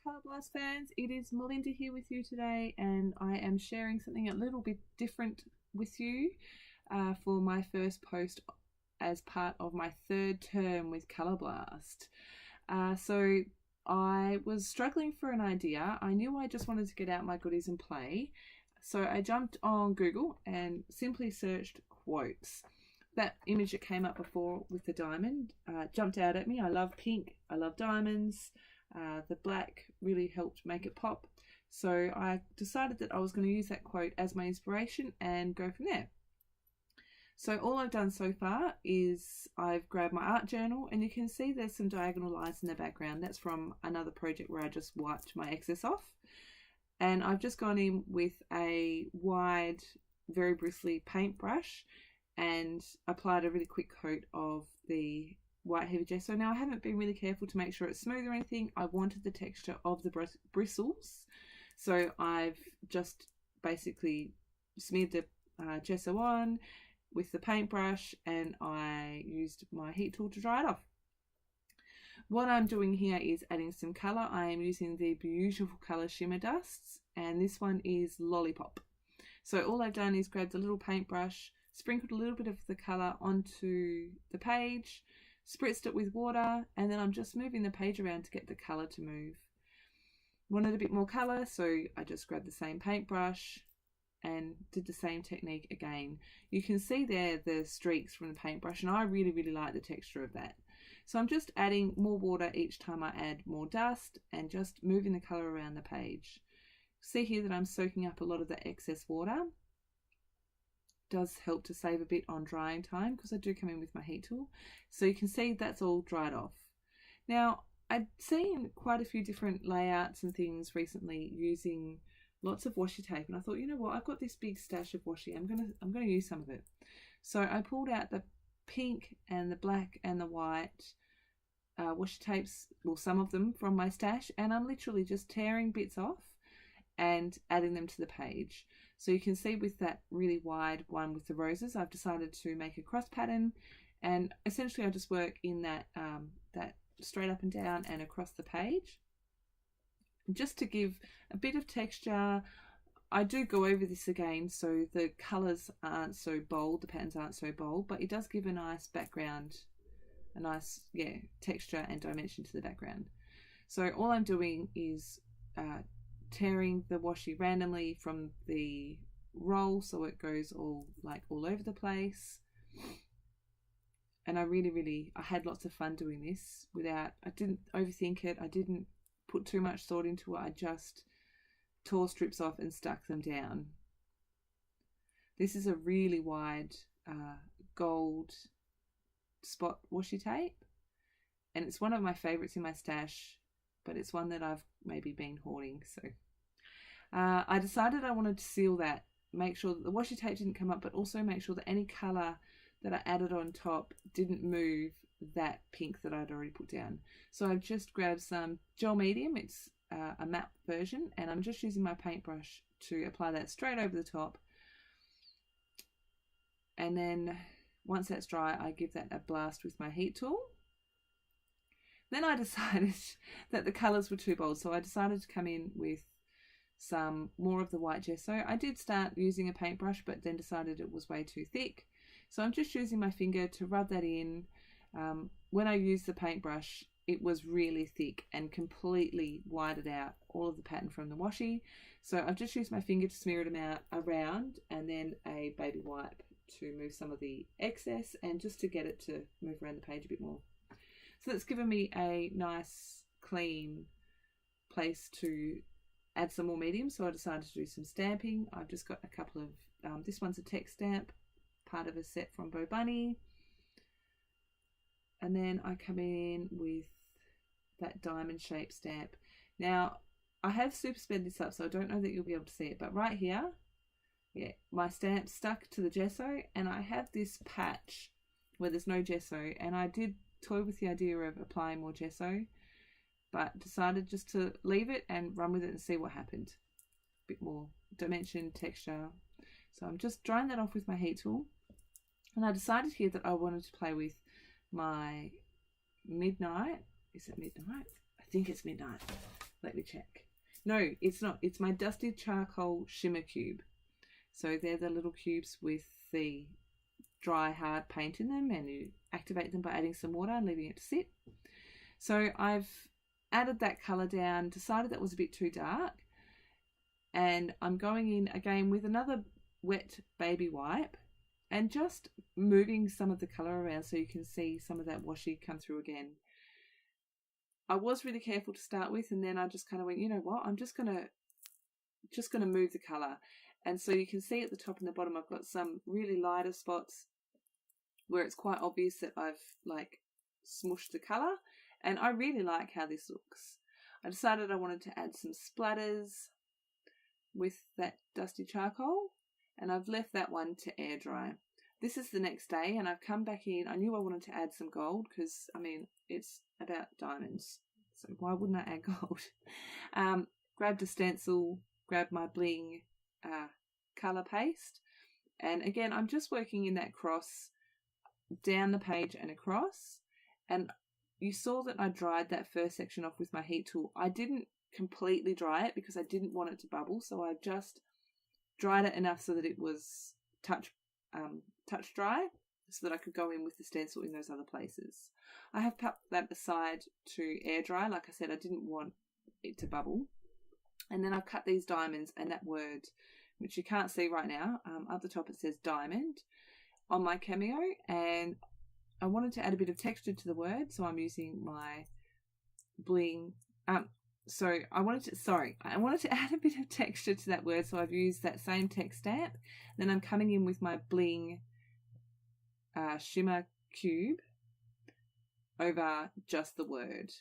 Colour Blast fans, it is Melinda here with you today, and I am sharing something a little bit different with you for my first post as part of my third term with Colour Blast. So I was struggling for an idea. I knew I just wanted to get out my goodies and play, so I jumped on Google and simply searched quotes. That image that came up before with the diamond jumped out at me. I love pink, I love diamonds. The black really helped make it pop. So I decided that I was going to use that quote as my inspiration and go from there. So all I've done so far is I've grabbed my art journal, and you can see there's some diagonal lines in the background. That's from another project where I just wiped my excess off. And I've just gone in with a wide, very bristly paintbrush and applied a really quick coat of the white heavy gesso. Now I haven't been really careful to make sure it's smooth or anything. I wanted the texture of the bristles, so I've just basically smeared the gesso on with the paintbrush, and I used my heat tool to dry it off. What I'm doing here is adding some colour. I am using the beautiful colour shimmer dusts, and this one is Lollipop. So all I've done is grabbed a little paintbrush, sprinkled a little bit of the colour onto the page, spritzed it with water, and then I'm just moving the page around to get the colour to move. Wanted a bit more colour, so I just grabbed the same paintbrush and did the same technique again. You can see there the streaks from the paintbrush, and I really like the texture of that. So I'm just adding more water each time I add more dust and just moving the colour around the page. See here that I'm soaking up a lot of the excess water. Does help to save a bit on drying time because I do come in with my heat tool. So you can see that's all dried off. Now I've seen quite a few different layouts and things recently using lots of washi tape, and I thought, you know what, I've got this big stash of washi. I'm gonna use some of it. So I pulled out the pink and the black and the white washi tapes, well, some of them from my stash, and I'm literally just tearing bits off and adding them to the page. So you can see with that really wide one with the roses, I've decided to make a cross pattern, and essentially I just work in that that straight up and down and across the page, just to give a bit of texture. I do go over this again so the colours aren't so bold, the patterns aren't so bold, but it does give a nice background, a nice texture and dimension to the background. So all I'm doing is tearing the washi randomly from the roll so it goes all over the place. And I had lots of fun doing this I didn't overthink it. I didn't put too much thought into it. I just tore strips off and stuck them down. This is a really wide gold spot washi tape, and it's one of my favorites in my stash, but it's one that I've maybe been hoarding. So I decided I wanted to seal that, make sure that the washi tape didn't come up, but also make sure that any colour that I added on top didn't move that pink that I'd already put down. So I've just grabbed some gel medium. It's a matte version, and I'm just using my paintbrush to apply that straight over the top. And then once that's dry, I give that a blast with my heat tool. Then I decided that the colours were too bold, so I decided to come in with some more of the white gesso. I did start using a paintbrush, but then decided it was way too thick. So I'm just using my finger to rub that in. When I used the paintbrush, it was really thick and completely whited out all of the pattern from the washi. So I've just used my finger to smear it out around, and then a baby wipe to move some of the excess and just to get it to move around the page a bit more. So that's given me a nice clean place to add some more medium. So I decided to do some stamping. I've just got a couple of, this one's a text stamp, part of a set from Bo Bunny. And then I come in with that diamond shaped stamp. Now I have super sped this up, so I don't know that you'll be able to see it, but right here, my stamp stuck to the gesso, and I have this patch where there's no gesso, and I did toy with the idea of applying more gesso, but decided just to leave it and run with it and see what happened. A bit more dimension, texture. So I'm just drying that off with my heat tool, and I decided here that I wanted to play with my midnight. Is it midnight? I think it's midnight. Let me check. No, it's not. It's my Dusty Charcoal Shimmer Cube. So they're the little cubes with the dry hard paint in them, and you activate them by adding some water and leaving it to sit. So I've added that colour down, decided that was a bit too dark, and I'm going in again with another wet baby wipe and just moving some of the colour around so you can see some of that washi come through again. I was really careful to start with, and then I just kind of went, you know what, I'm just gonna move the colour. And so you can see at the top and the bottom I've got some really lighter spots where it's quite obvious that I've like smushed the colour, and I really like how this looks. I decided I wanted to add some splatters with that dusty charcoal, and I've left that one to air dry. This is the next day, and I've come back in. I knew I wanted to add some gold because, I mean, it's about diamonds, so why wouldn't I add gold? Grabbed a stencil, grabbed my bling colour paste, and again, I'm just working in that cross down the page and across. And you saw that I dried that first section off with my heat tool. I didn't completely dry it because I didn't want it to bubble, so I just dried it enough so that it was touch dry, so that I could go in with the stencil in those other places. I have put that aside to air dry. Like I said, I didn't want it to bubble. And then I've cut these diamonds and that word, which you can't see right now, up the top it says diamond, on my cameo, and I wanted to add a bit of texture to the word, so I'm using my bling. I wanted to add a bit of texture to that word, so I've used that same text stamp. Then I'm coming in with my bling shimmer cube over just the word.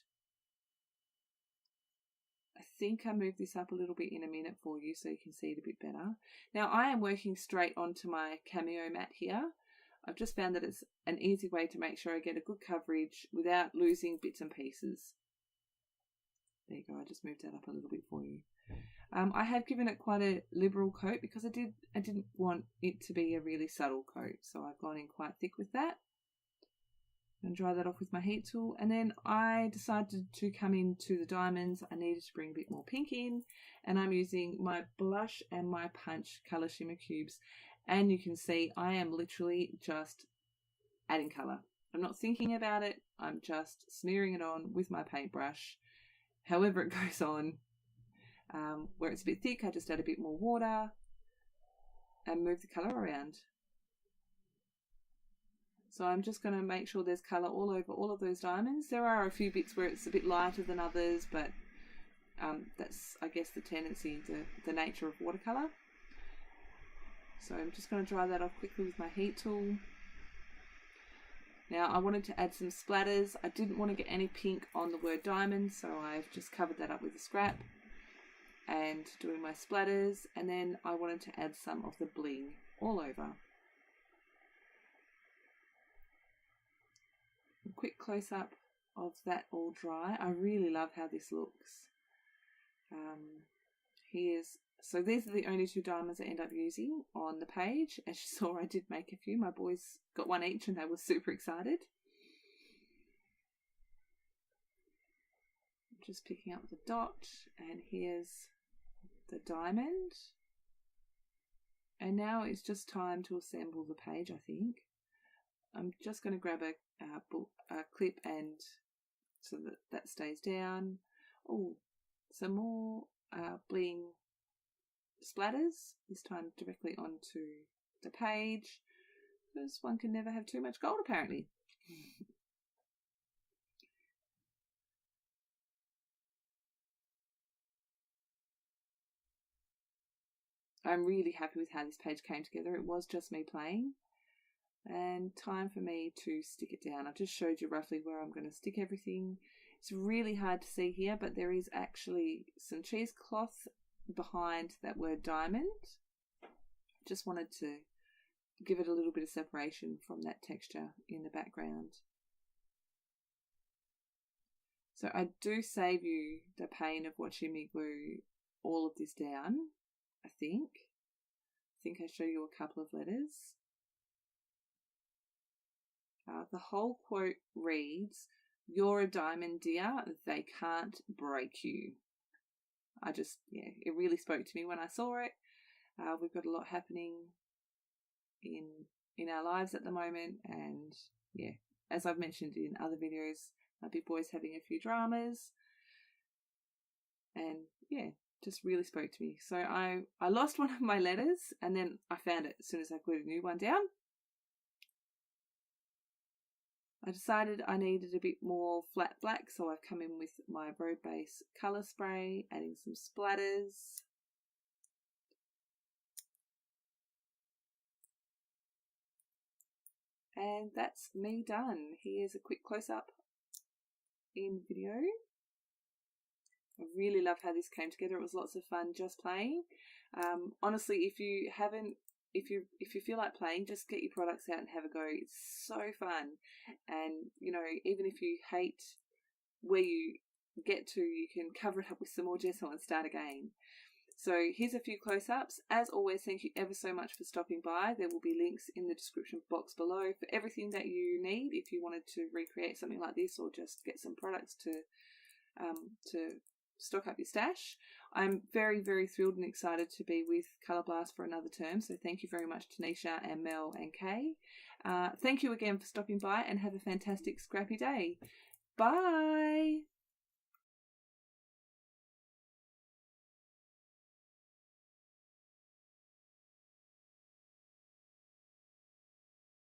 I think I moved this up a little bit in a minute for you so you can see it a bit better. Now I am working straight onto my cameo mat here. I've just found that it's an easy way to make sure I get a good coverage without losing bits and pieces. There you go, I just moved that up a little bit for you. I have given it quite a liberal coat because I didn't want it to be a really subtle coat, so I've gone in quite thick with that. And dry that off with my heat tool, and then I decided to come into the diamonds. I needed to bring a bit more pink in, and I'm using my blush and my punch colour shimmer cubes, and you can see I am literally just adding colour. I'm not thinking about it, I'm just smearing it on with my paintbrush however it goes on. Where it's a bit thick, I just add a bit more water and move the colour around. So I'm just going to make sure there's colour all over all of those diamonds. There are a few bits where it's a bit lighter than others, but that's, I guess, the tendency, the nature of watercolour. So I'm just going to dry that off quickly with my heat tool. Now I wanted to add some splatters. I didn't want to get any pink on the word diamond, so I've just covered that up with a scrap and doing my splatters. And then I wanted to add some of the bling all over. A quick close-up of that all dry. I really love how this looks. So these are the only two diamonds I end up using on the page. As you saw, I did make a few. My boys got one each and they were super excited. Just picking up the dot, and here's the diamond. And now it's just time to assemble the page, I think. I'm just going to grab a clip and so that stays down. Oh, some more bling splatters, this time directly onto the page, because one can never have too much gold apparently. I'm really happy with how this page came together. It was just me playing. And time for me to stick it down. I've just showed you roughly where I'm going to stick everything. It's really hard to see here, but there is actually some cheesecloth behind that word diamond. Just wanted to give it a little bit of separation from that texture in the background. So I do save you the pain of watching me glue all of this down, I think. I show you a couple of letters. The whole quote reads, "You're a diamond, dear, they can't break you." it really spoke to me when I saw it. We've got a lot happening in our lives at the moment, and yeah, as I've mentioned in other videos, my big boy's having a few dramas, and yeah, just really spoke to me. So I lost one of my letters, and then I found it as soon as I put a new one down. I decided I needed a bit more flat black, so I've come in with my Road Base colour spray, adding some splatters. And that's me done. Here's a quick close-up in video. I really love how this came together. It was lots of fun just playing. Honestly, if you feel like playing, just get your products out and have a go. It's so fun. And even if you hate where you get to, you can cover it up with some more gesso and start again. So here's a few close-ups. As always, thank you ever so much for stopping by. There will be links in the description box below for everything that you need if you wanted to recreate something like this, or just get some products to stock up your stash. I'm very, very thrilled and excited to be with Colour Blast for another term. So thank you very much, Tanisha and Mel and Kay. Thank you again for stopping by, and have a fantastic scrappy day. Bye.